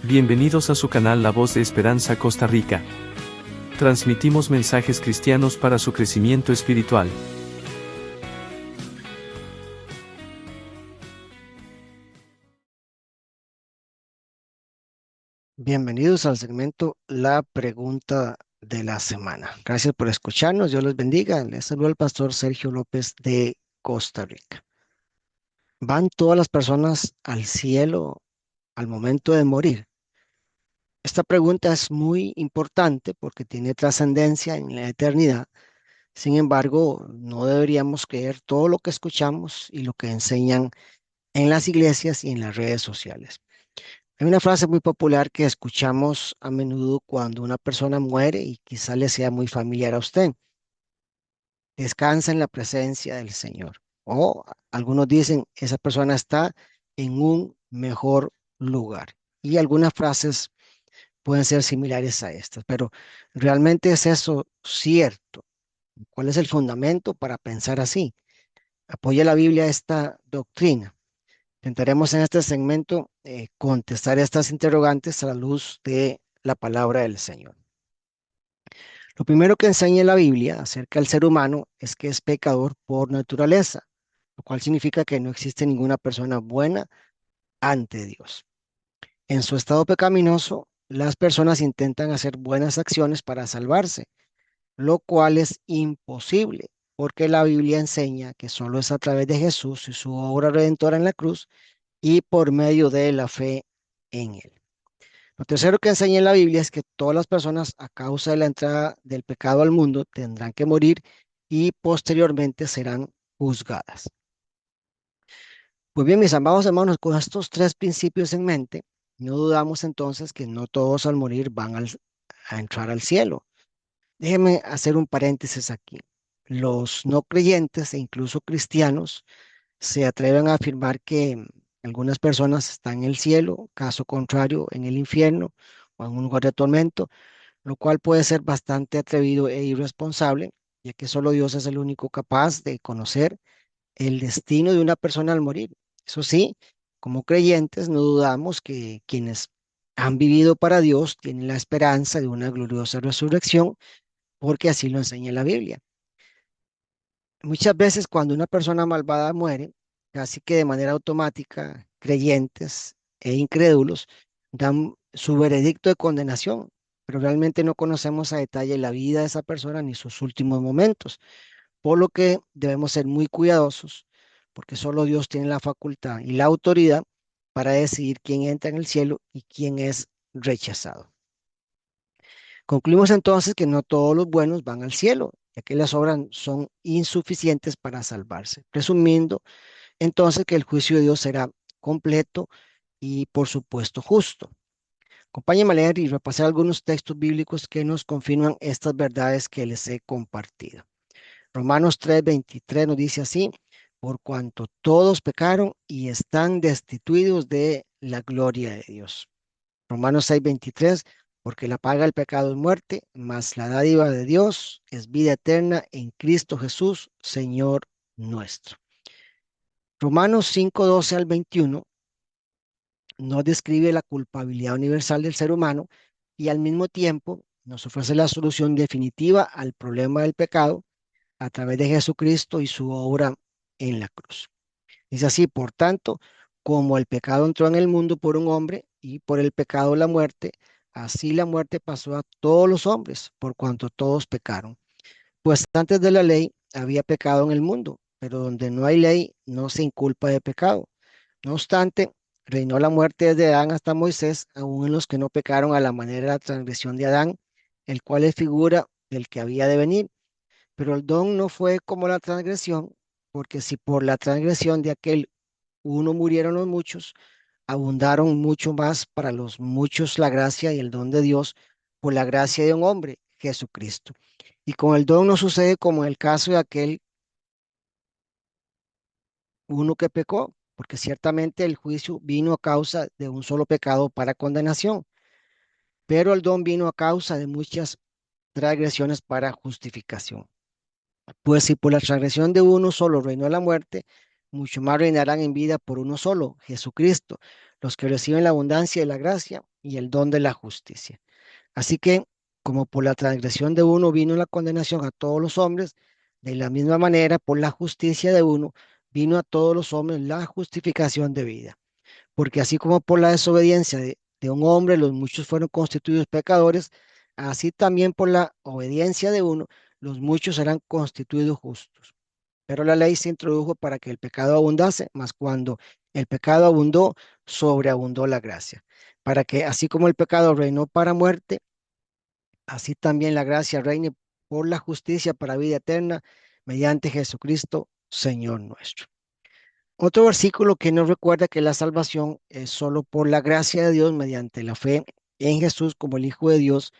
Bienvenidos a su canal La Voz de Esperanza Costa Rica. Transmitimos mensajes cristianos para su crecimiento espiritual. Bienvenidos al segmento La Pregunta de la Semana. Gracias por escucharnos. Dios les bendiga. Les saluda el pastor Sergio López de Costa Rica. ¿Van todas las personas al cielo al momento de morir? Esta pregunta es muy importante porque tiene trascendencia en la eternidad. Sin embargo, no deberíamos creer todo lo que escuchamos y lo que enseñan en las iglesias y en las redes sociales. Hay una frase muy popular que escuchamos a menudo cuando una persona muere y quizá le sea muy familiar a usted. Descansa en la presencia del Señor. O algunos dicen, esa persona está en un mejor lugar. Y algunas frases pueden ser similares a estas, pero ¿realmente es eso cierto? ¿Cuál es el fundamento para pensar así? ¿Apoya la Biblia esta doctrina? Intentaremos en este segmento contestar estas interrogantes a la luz de la palabra del Señor. Lo primero que enseña la Biblia acerca del ser humano es que es pecador por naturaleza, lo cual significa que no existe ninguna persona buena ante Dios. En su estado pecaminoso, las personas intentan hacer buenas acciones para salvarse, lo cual es imposible, porque la Biblia enseña que solo es a través de Jesús y su obra redentora en la cruz y por medio de la fe en Él. Lo tercero que enseña en la Biblia es que todas las personas a causa de la entrada del pecado al mundo tendrán que morir y posteriormente serán juzgadas. Pues bien, mis amados hermanos, con estos tres principios en mente, no dudamos entonces que no todos al morir a entrar al cielo. Déjenme hacer un paréntesis aquí. Los no creyentes e incluso cristianos se atreven a afirmar que algunas personas están en el cielo, caso contrario, en el infierno o en un lugar de tormento, lo cual puede ser bastante atrevido e irresponsable, ya que solo Dios es el único capaz de conocer el destino de una persona al morir. Eso sí, como creyentes no dudamos que quienes han vivido para Dios tienen la esperanza de una gloriosa resurrección, porque así lo enseña la Biblia. Muchas veces cuando una persona malvada muere, casi que de manera automática, creyentes e incrédulos dan su veredicto de condenación, pero realmente no conocemos a detalle la vida de esa persona ni sus últimos momentos, por lo que debemos ser muy cuidadosos, porque solo Dios tiene la facultad y la autoridad para decidir quién entra en el cielo y quién es rechazado. Concluimos entonces que no todos los buenos van al cielo, ya que las obras son insuficientes para salvarse, presumiendo entonces que el juicio de Dios será completo y por supuesto justo. Acompáñenme a leer y repasar algunos textos bíblicos que nos confirman estas verdades que les he compartido. Romanos 3:23 nos dice así, por cuanto todos pecaron y están destituidos de la gloria de Dios. Romanos 6:23, porque la paga del pecado es muerte, mas la dádiva de Dios es vida eterna en Cristo Jesús, Señor nuestro. Romanos 5:12 al 21 nos describe la culpabilidad universal del ser humano y al mismo tiempo nos ofrece la solución definitiva al problema del pecado a través de Jesucristo y su obra en la cruz. Dice así, por tanto, como el pecado entró en el mundo por un hombre y por el pecado la muerte, así la muerte pasó a todos los hombres, por cuanto todos pecaron. Pues antes de la ley había pecado en el mundo, pero donde no hay ley no se inculpa de pecado. No obstante, reinó la muerte desde Adán hasta Moisés, aun en los que no pecaron a la manera de la transgresión de Adán, el cual es figura del que había de venir. Pero el don no fue como la transgresión, porque si por la transgresión de aquel uno murieron los muchos, abundaron mucho más para los muchos la gracia y el don de Dios por la gracia de un hombre, Jesucristo. Y con el don no sucede como en el caso de aquel uno que pecó, porque ciertamente el juicio vino a causa de un solo pecado para condenación, pero el don vino a causa de muchas transgresiones para justificación. Pues si por la transgresión de uno solo reinó la muerte, mucho más reinarán en vida por uno solo, Jesucristo, los que reciben la abundancia de la gracia y el don de la justicia. Así que, como por la transgresión de uno vino la condenación a todos los hombres, de la misma manera, por la justicia de uno vino a todos los hombres la justificación de vida. Porque así como por la desobediencia de un hombre los muchos fueron constituidos pecadores, así también por la obediencia de uno los muchos serán constituidos justos. Pero la ley se introdujo para que el pecado abundase, mas cuando el pecado abundó, sobreabundó la gracia. Para que así como el pecado reinó para muerte, así también la gracia reine por la justicia para vida eterna mediante Jesucristo, Señor nuestro. Otro versículo que nos recuerda que la salvación es solo por la gracia de Dios mediante la fe en Jesús como el Hijo de Dios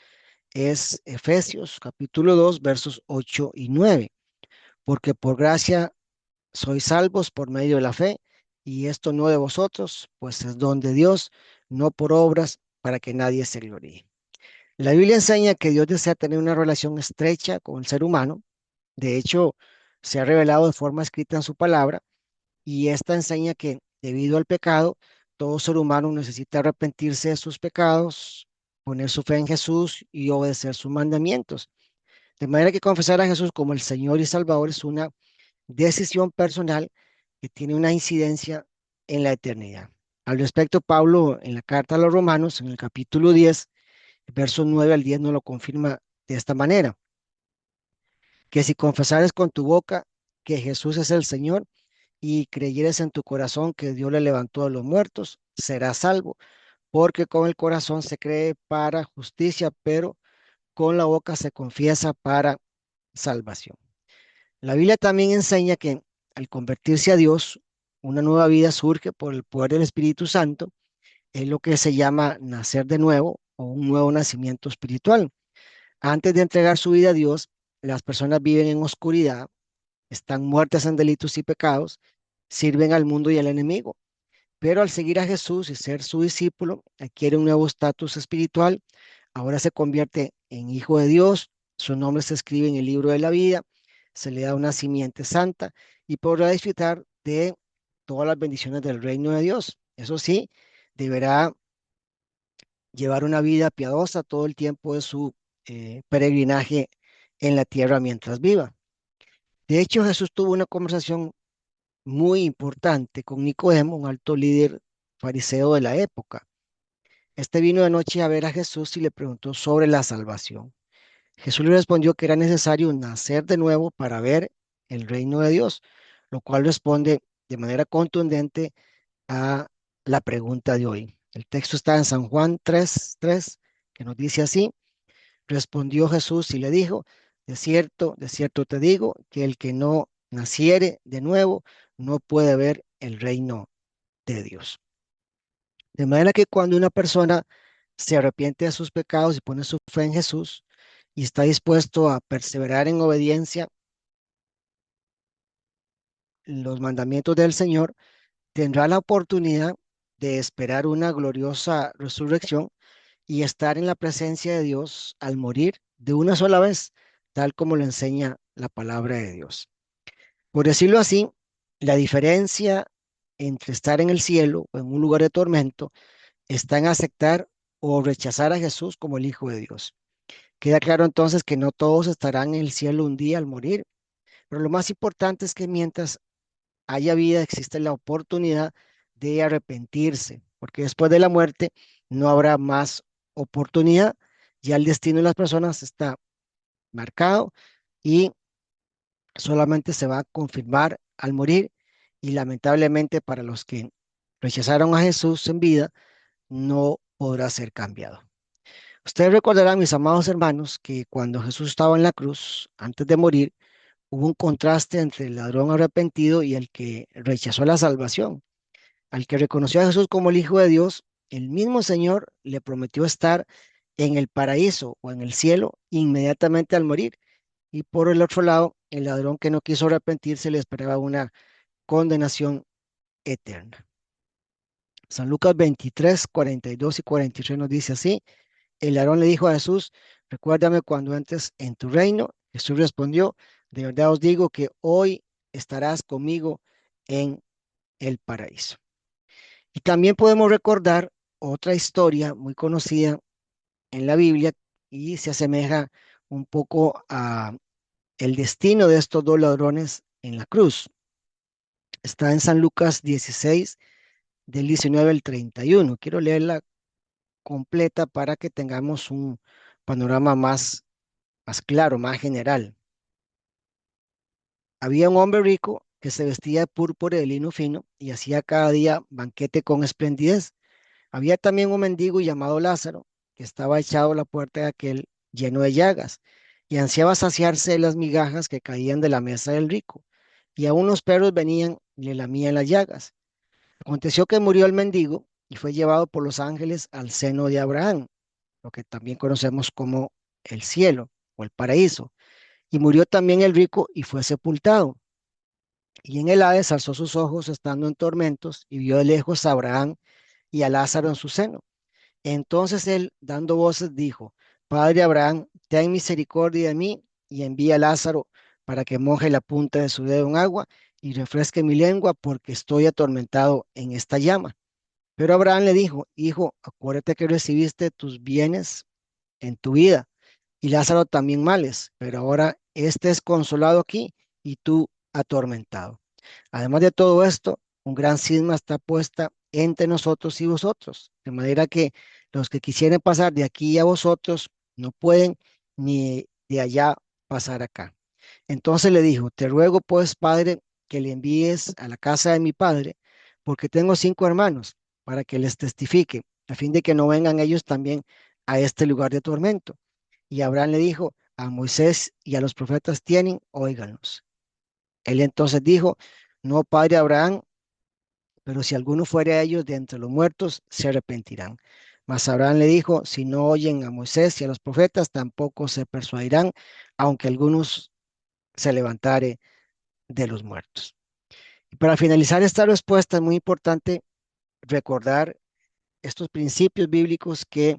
es Efesios capítulo 2 versos 8 y 9. Porque por gracia sois salvos por medio de la fe, y esto no de vosotros, pues es don de Dios, no por obras, para que nadie se gloríe. La Biblia enseña que Dios desea tener una relación estrecha con el ser humano. De hecho, se ha revelado de forma escrita en su palabra, y esta enseña que debido al pecado, todo ser humano necesita arrepentirse de sus pecados, poner su fe en Jesús y obedecer sus mandamientos. De manera que confesar a Jesús como el Señor y Salvador es una decisión personal que tiene una incidencia en la eternidad. Al respecto, Pablo en la carta a los Romanos, en el capítulo 10, versos 9 al 10, nos lo confirma de esta manera, que si confesares con tu boca que Jesús es el Señor y creyeres en tu corazón que Dios le levantó de los muertos, serás salvo, porque con el corazón se cree para justicia, pero con la boca se confiesa para salvación. La Biblia también enseña que al convertirse a Dios, una nueva vida surge por el poder del Espíritu Santo, es lo que se llama nacer de nuevo o un nuevo nacimiento espiritual. Antes de entregar su vida a Dios, las personas viven en oscuridad, están muertas en delitos y pecados, sirven al mundo y al enemigo. Pero al seguir a Jesús y ser su discípulo, adquiere un nuevo estatus espiritual. Ahora se convierte en hijo de Dios, su nombre se escribe en el libro de la vida, se le da una simiente santa y podrá disfrutar de todas las bendiciones del reino de Dios. Eso sí, deberá llevar una vida piadosa todo el tiempo de su peregrinaje en la tierra mientras viva. De hecho, Jesús tuvo una conversación muy importante con Nicodemo, un alto líder fariseo de la época. Este vino de noche a ver a Jesús y le preguntó sobre la salvación. Jesús le respondió que era necesario nacer de nuevo para ver el reino de Dios, lo cual responde de manera contundente a la pregunta de hoy. El texto está en San Juan 3:3, que nos dice así: respondió Jesús y le dijo, de cierto te digo, que el que no naciere de nuevo no puede ver el reino de Dios. De manera que cuando una persona se arrepiente de sus pecados y pone su fe en Jesús y está dispuesto a perseverar en obediencia los mandamientos del Señor, tendrá la oportunidad de esperar una gloriosa resurrección y estar en la presencia de Dios al morir de una sola vez, tal como lo enseña la palabra de Dios. Por decirlo así, la diferencia entre estar en el cielo o en un lugar de tormento está en aceptar o rechazar a Jesús como el Hijo de Dios. Queda claro entonces que no todos estarán en el cielo un día al morir, pero lo más importante es que mientras haya vida existe la oportunidad de arrepentirse, porque después de la muerte no habrá más oportunidad, ya el destino de las personas está marcado y solamente se va a confirmar al morir, y lamentablemente para los que rechazaron a Jesús en vida no podrá ser cambiado. Ustedes recordarán, mis amados hermanos, que cuando Jesús estaba en la cruz, antes de morir, hubo un contraste entre el ladrón arrepentido y el que rechazó la salvación. Al que reconoció a Jesús como el Hijo de Dios, el mismo Señor le prometió estar en el paraíso o en el cielo inmediatamente al morir. Y por el otro lado, el ladrón que no quiso arrepentirse le esperaba una condenación eterna. San Lucas 23, 42 y 43 nos dice así: el ladrón le dijo a Jesús, recuérdame cuando entres en tu reino. Jesús respondió, de verdad os digo que hoy estarás conmigo en el paraíso. Y también podemos recordar otra historia muy conocida en la Biblia y se asemeja un poco a el destino de estos dos ladrones en la cruz. Está en San Lucas 16, del 19 al 31. Quiero leerla completa para que tengamos un panorama más claro, más general. Había un hombre rico que se vestía de púrpura y de lino fino y hacía cada día banquete con esplendidez. Había también un mendigo llamado Lázaro, que estaba echado a la puerta de aquel lleno de llagas, y ansiaba saciarse de las migajas que caían de la mesa del rico, y aun los perros venían y le lamían las llagas. Aconteció que murió el mendigo y fue llevado por los ángeles al seno de Abraham, lo que también conocemos como el cielo o el paraíso. Y murió también el rico y fue sepultado. Y en el Hades alzó sus ojos estando en tormentos y vio de lejos a Abraham y a Lázaro en su seno. Entonces él, dando voces, dijo, Padre Abraham, ten misericordia de mí y envía a Lázaro para que moje la punta de su dedo en agua y refresque mi lengua porque estoy atormentado en esta llama. Pero Abraham le dijo, Hijo, acuérdate que recibiste tus bienes en tu vida y Lázaro también males, pero ahora este es consolado aquí y tú atormentado. Además de todo esto, un gran cisma está puesta entre nosotros y vosotros, de manera que los que quisieren pasar de aquí a vosotros no pueden ni de allá pasar acá. Entonces le dijo, te ruego pues, padre, que le envíes a la casa de mi padre, porque tengo 5 hermanos, para que les testifique, a fin de que no vengan ellos también a este lugar de tormento. Y Abraham le dijo, a Moisés y a los profetas tienen, óiganlos. Él entonces dijo, no, padre Abraham, pero si alguno fuere a ellos de entre los muertos, se arrepentirán. Mas Abraham le dijo, si no oyen a Moisés y a los profetas, tampoco se persuadirán, aunque algunos se levantare de los muertos. Y para finalizar esta respuesta es muy importante recordar estos principios bíblicos que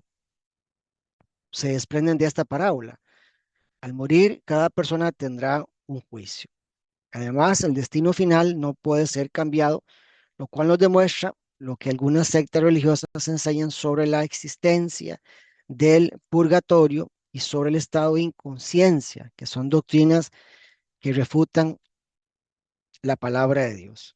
se desprenden de esta parábola. Al morir, cada persona tendrá un juicio. Además, el destino final no puede ser cambiado, lo cual nos demuestra lo que algunas sectas religiosas enseñan sobre la existencia del purgatorio y sobre el estado de inconsciencia, que son doctrinas que refutan la palabra de Dios.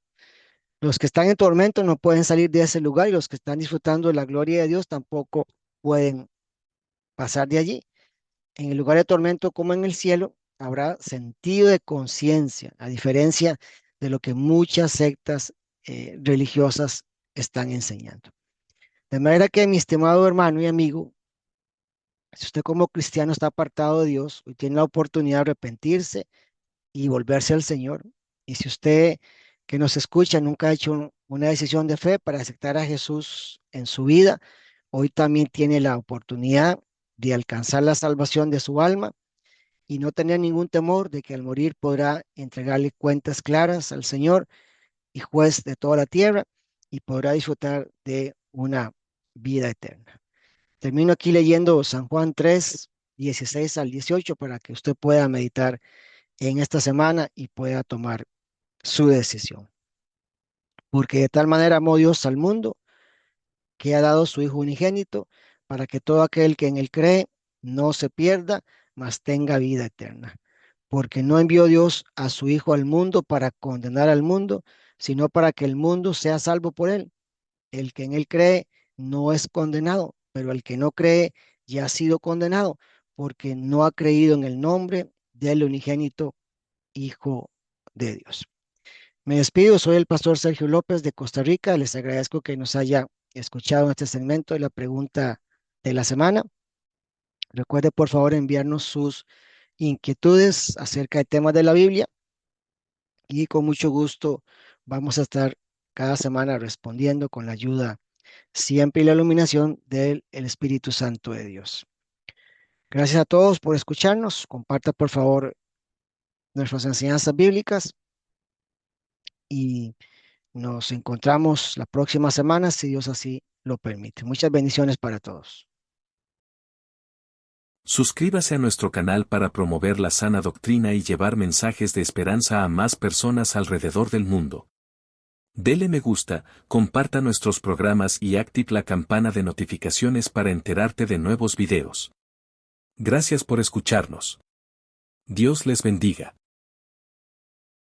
Los que están en tormento no pueden salir de ese lugar y los que están disfrutando de la gloria de Dios tampoco pueden pasar de allí. En el lugar de tormento como en el cielo habrá sentido de conciencia, a diferencia de lo que muchas sectas religiosas están enseñando. De manera que, mi estimado hermano y amigo, si usted como cristiano está apartado de Dios, hoy tiene la oportunidad de arrepentirse y volverse al Señor. Y si usted que nos escucha nunca ha hecho una decisión de fe para aceptar a Jesús en su vida, hoy también tiene la oportunidad de alcanzar la salvación de su alma y no tener ningún temor de que al morir podrá entregarle cuentas claras al Señor y juez de toda la tierra y podrá disfrutar de una vida eterna. Termino aquí leyendo San Juan 3, 16 al 18 para que usted pueda meditar en esta semana y pueda tomar su decisión. Porque de tal manera amó Dios al mundo que ha dado su Hijo unigénito para que todo aquel que en él cree no se pierda, mas tenga vida eterna. Porque no envió Dios a su Hijo al mundo para condenar al mundo, sino para que el mundo sea salvo por él. El que en él cree no es condenado, pero el que no cree ya ha sido condenado, porque no ha creído en el nombre del unigénito Hijo de Dios. Me despido, soy el pastor Sergio López de Costa Rica. Les agradezco que nos haya escuchado en este segmento de la pregunta de la semana. Recuerde por favor enviarnos sus inquietudes acerca de temas de la Biblia y con mucho gusto vamos a estar cada semana respondiendo con la ayuda siempre y la iluminación del Espíritu Santo de Dios. Gracias a todos por escucharnos. Comparta por favor nuestras enseñanzas bíblicas y nos encontramos la próxima semana si Dios así lo permite. Muchas bendiciones para todos. Suscríbase a nuestro canal para promover la sana doctrina y llevar mensajes de esperanza a más personas alrededor del mundo. Dele me gusta, comparta nuestros programas y active la campana de notificaciones para enterarte de nuevos videos. Gracias por escucharnos. Dios les bendiga.